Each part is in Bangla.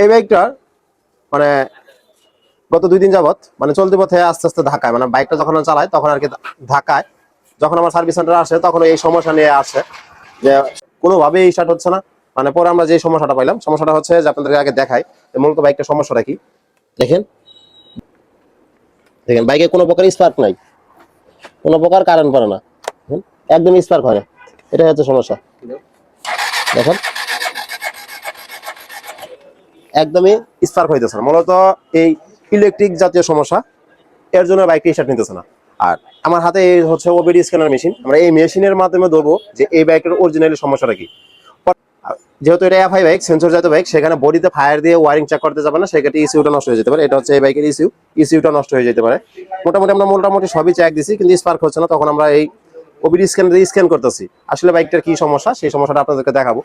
এই বাইকটার মানে গত 2 দিন যাবত মানে চলতি পথে আস্তে আস্তে ধাক্কায়, মানে বাইকটা যখন চালায় তখন আর কি ধাক্কায়, যখন আমার সার্ভিস সেন্টার আসে তখন এই সমস্যা নিয়ে আসে যে কোনোভাবেই স্টার্ট হচ্ছে না। মানে পরে আমরা যে সমস্যাটা পাইলাম, সমস্যাটা হচ্ছে যে আপনাদেরকে আগে দেখাই মূলত বাইকটা সমস্যাটা কি। দেখেন দেখেন বাইকে কোনো প্রকার স্পার্ক নাই, কোনো প্রকার কারেন্ট পড়ে না, একদম স্পার্ক হয় না, এটাই হচ্ছে সমস্যা। দেখেন একদমই স্পার্ক হইতেছে না, মূলত এই ইলেকট্রিক জাতীয় সমস্যা, এর জন্য বাইকটি স্টার্ট নিতেছে না। আর আমার হাতে এই হচ্ছে ওবিডি স্ক্যানার মেশিন, আমরা এই মেশিনের মাধ্যমে ধরবো যে এই বাইকের অরিজিনালি সমস্যাটা কি। যেহেতু এটা এফআই বাইক, সেন্সর জাতীয় বাইক, সেখানে বডিতে ফায়ার দিয়ে ওয়ারিং চেক করতে যাবে না, সেক্ষেত্রে ইসিউটা নষ্ট হয়ে যেতে পারে। এটা হচ্ছে এই বাইকের ইসিউটা নষ্ট হয়ে যেতে পারে। আমরা মোটামুটি সবই চেক দিছি, কিন্তু স্পার্ক হচ্ছে না। তখন আমরা এই ওবিডি স্ক্যানার দিয়ে স্ক্যান করতেছি আসলে বাইকটার কি সমস্যা, সেই সমস্যাটা আপনাদেরকে দেখাবো।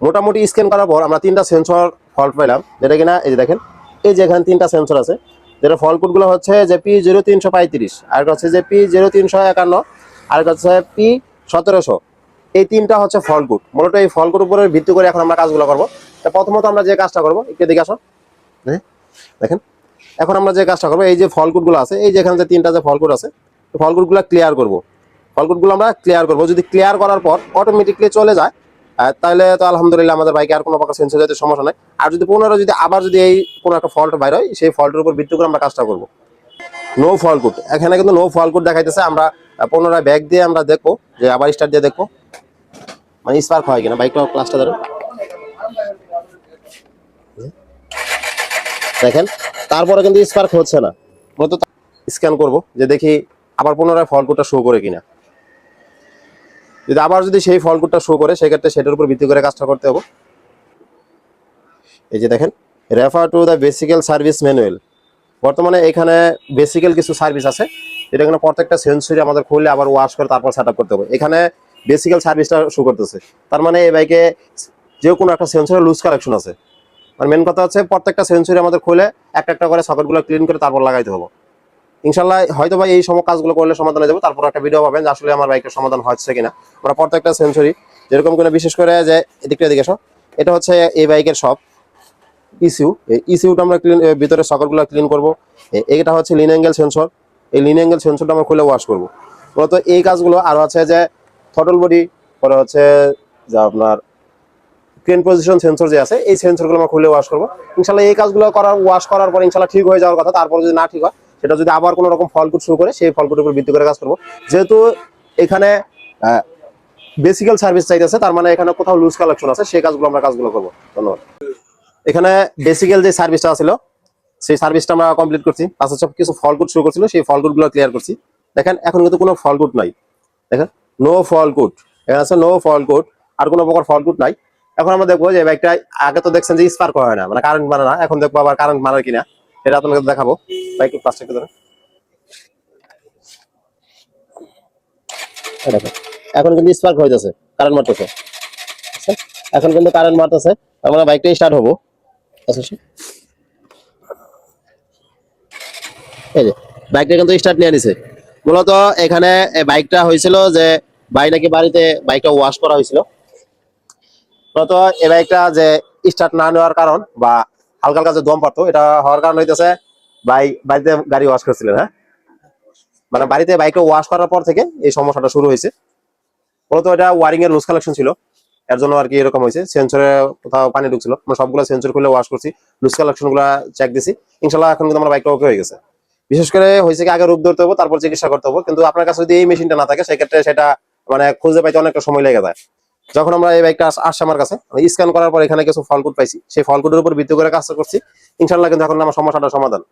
মোটামুটি স্ক্যান করার পর আমরা 3টা সেন্সর ফল্ট পাইলাম, যেটা কিনা এই যে দেখেন, এই যে এখানে 3টা সেন্সর আছে, যেটা ফল্ট কোডগুলো হচ্ছে যে P0335, আর হচ্ছে যে P0351, আর হচ্ছে P1700। এই 3টা হচ্ছে ফল্ট কোড। মূলত এই ফল্ট কোড উপরে ভিত্তি করে এখন আমরা কাজগুলো করবো। তো প্রথমত আমরা যে কাজটা করবো, একটু দিকে আসো, দেখেন এখন আমরা যে কাজটা করবো, এই যে ফল্ট কোডগুলো আছে, এই যে এখানে যে 3টা যে ফল্ট কোড আছে, ফল্ট কোডগুলো ক্লিয়ার করবো। ফল্ট কোডগুলো আমরা ক্লিয়ার করবো, যদি ক্লিয়ার করার পর অটোমেটিকলি চলে যায় তাহলে তো আলহামদুলিল্লাহ আমাদের বাইকে আর কোনো প্রকার সেন্সর জাতীয় সমস্যা নাই। আর যদি পুনরায় যদি আবার যদি এই কোনো একটা ফল্ট বাইর হয়, সেই ফল্টের উপর ভিত্তি করে আমরা কাজটা করবো। নো ফল্ট কোড, এখানে কিন্তু নো ফল্ট কোড দেখাইতেছে। আমরা পুনরায় ব্যাক দিয়ে আমরা দেখবো, যে আবার স্টার্ট দিয়ে দেখবো মানে স্পার্ক হয় কিনা। বাইকটা ক্লাসটা ধরো, দেখেন তারপরে কিন্তু স্পার্ক হচ্ছে না। মূলত স্ক্যান করবো যে দেখি আবার পুনরায় ফল্ট কোডটা শো করে কিনা। যদি আবার যদি সেই ফল্ট কোডটা শো করে, সেক্ষেত্রে সেটার উপর ভিত্তি করে কাজটা করতে হবে। এই যে দেখেন, refer to the vesicle service manual. বর্তমানে এখানে বেসিক্যাল কিছু সার্ভিস আছে, যেটা এখানে প্রত্যেকটা সেন্সরি আমাদের খুলে আবার ওয়াশ করে তারপর সেট আপ করতে হবে। এখানে বেসিক্যাল সার্ভিসটা শো করতেছে, তার মানে এই বাইকে যে কোনো একটা সেন্সরে লুজ কালেকশন আছে। আর মেন কথা হচ্ছে প্রত্যেকটা সেন্সরি আমাদের খুলে একটা একটা করে সকেটগুলো ক্লিন করে তারপর লাগাইতে হবে। ইনশাল্লাহ হয়তো বা এই সমস্ত কাজগুলো করলে সমাধান হয়ে যাবে। তারপর একটা ভিডিও পাবেন যে আসলে আমার বাইকের সমাধান হচ্ছে কিনা। আমরা প্রত্যেকটা সেন্সরি যেরকম করে, বিশেষ করে যে এদিকটা দিকে এসো, এটা হচ্ছে এই বাইকের সব ইসিউ। এই ইসিউটা আমরা ক্লিন, ভিতরে সকেটগুলো ক্লিন করবো। এটা হচ্ছে লিন অ্যাঙ্গেল সেন্সর, এই লিন অ্যাঙ্গেল সেন্সরটা আমরা খুলে ওয়াশ করবো। মূলত এই কাজগুলো। আর হচ্ছে যে থটল বডি, পরে হচ্ছে যে আপনার ক্রেন পজিশন সেন্সর যে আছে, এই সেন্সরগুলো আমরা খুলে ওয়াশ করবো। ইনশাল্লাহ এই কাজগুলো ওয়াশ করার পর ইনশাল্লাহ ঠিক হয়ে যাওয়ার কথা। তারপর যদি না ঠিক হয়, সেটা যদি আবার কোনো রকম ফল্ট কোড শুরু করে, সেই ফল্ট কোডের উপর ভিত্তি করে কাজ করবো। যেহেতু এখানে বেসিক্যাল সার্ভিস চাইতেছে, তার মানে এখানে কোথাও লুজ কালেকশন আছে, সেই কাজগুলো করবো। ধন্যবাদ। এখানে বেসিক্যাল যে সার্ভিসটা ছিল, সেই সার্ভিসটা আমরা কমপ্লিট করছি। পাশে সব কিছু ফল্ট কোড শুরু করছিল, সেই ফল্ট কোডগুলো ক্লিয়ার করছি। দেখেন এখন কিন্তু কোনো ফল্ট কোড নাই, দেখেন নো ফল্ট কোড, এখানে আছে নো ফল্ট কোড, আর কোনো প্রকার ফল্ট কোড নাই। এখন আমরা দেখবো যে বাইকটা, আগে তো দেখছেন যে স্পার্ক হয় না, মানে কারেন্ট মানে না, এখন দেখবো আবার কারেন্ট মারে কিনা, এটা আপনাকে দেখাবো। বাইক প্লাস্টিক ধরে দেখেন, এখন কিন্তু স্পার্ক হয়ে যাচ্ছে, কারেন্ট মারতেছে। এখন কিন্তু কারেন্ট মারতেছে, তার মানে বাইকটা স্টার্ট হবো। আচ্ছা এই যে বাইকটা কিন্তু স্টার্ট নিয়ে নিছে। মূলত এখানে বাইকটা হয়েছিল যে ভাই নাকি বাড়িতে বাইকটা ওয়াশ করা হয়েছিল। মূলত এই বাইকটা যে স্টার্ট না নেওয়ার কারণ বা হালকা হালকা যে দম পারতো, এটা হওয়ার কারণ হইতেছে ভাই বাড়িতে গাড়ি ওয়াশ করছিলেন। হ্যাঁ, মানে বাড়িতে বাইকটা ওয়াশ করার পর থেকে এই সমস্যাটা শুরু হয়েছে। মূলত এটা ওয়ারিং এর লুজ কালেকশন ছিল, এর জন্য আর কি এরকম হয়েছে। সেন্সরে কোথাও পানি ঢুকছিল, আমরা সবগুলো সেন্সর খুলে ওয়াশ করছি, লুজ কালেকশন গুলো চেক দিছি। ইনশাল্লাহ এখন কিন্তু আমার বাইকটা ওকে হয়ে গেছে। বিশেষ করে হয়েছে কি, আগে রূপ ধরতে হবে, তারপর চিকিৎসা করতে হবে। কিন্তু আপনার কাছে যদি এই মেশিনটা না থাকে, সেক্ষেত্রে সেটা মানে খুঁজে পাইতে অনেকটা সময় লেগে যায়। যখন আমরা এই বাইকটা আসছে আমার কাছে, স্ক্যান করার পর এখানে কিছু ফল কোড পাইছি, সেই ফল কোডের উপর ভিত্তি করে কাজটা করছি। ইনশাল্লাহ কিন্তু এখন আমার সমস্যাটা সমাধান।